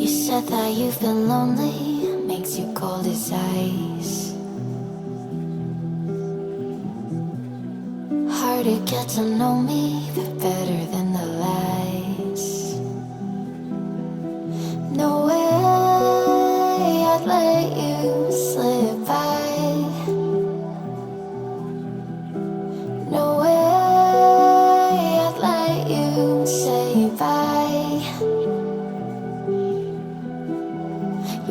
said that you've been lonely, makes you cold as ice. Hard to get to know me, but better than the lies. No way I'd let you slip by. No way I'd let you say bye.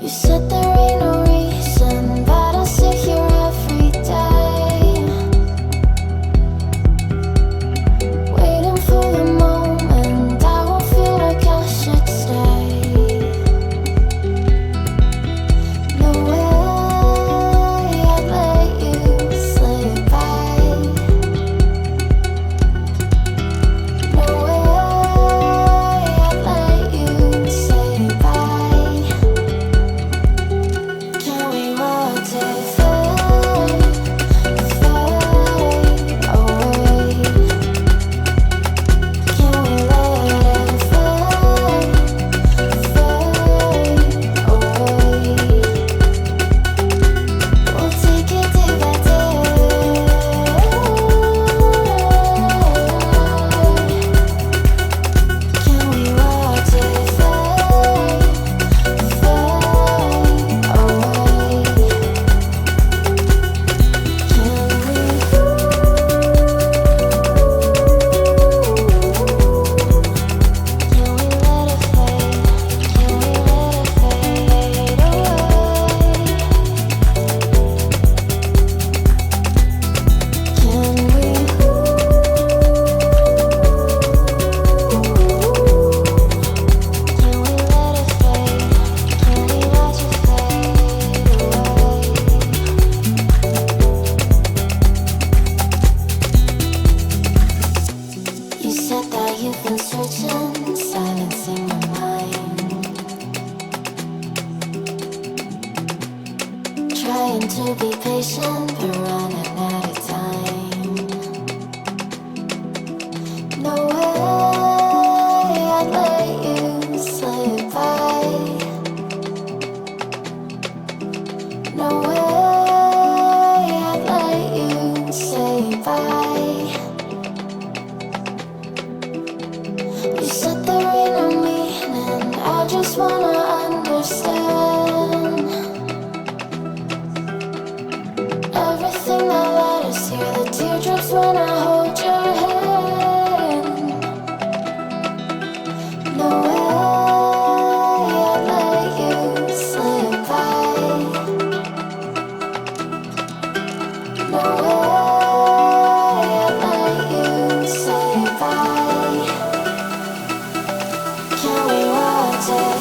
You said there ain't no reason, but I'll sit here every day, waiting for the moment I won't feel like I should stay. No way I'd let you slip by. No way I'd let you say bye. Can we watch it fade, fade away? Can we let it fade, fade away? We'll take it day by day. Can we watch it fade, fade away? Can we let it fade? Can we let it fade away? Can we? Can we let it fade? Can we watch it fade away? You said that you've been searching, silencing your mind, trying to be patient, but running out of time. No way I'd let you slip by. No way I'd let you say bye. You said there ain't no meaning, I just wanna understand everything that led us here, the teardrops when I hold your hand. No way I'd let you slip by. No way I'd let you say bye. Can we watch it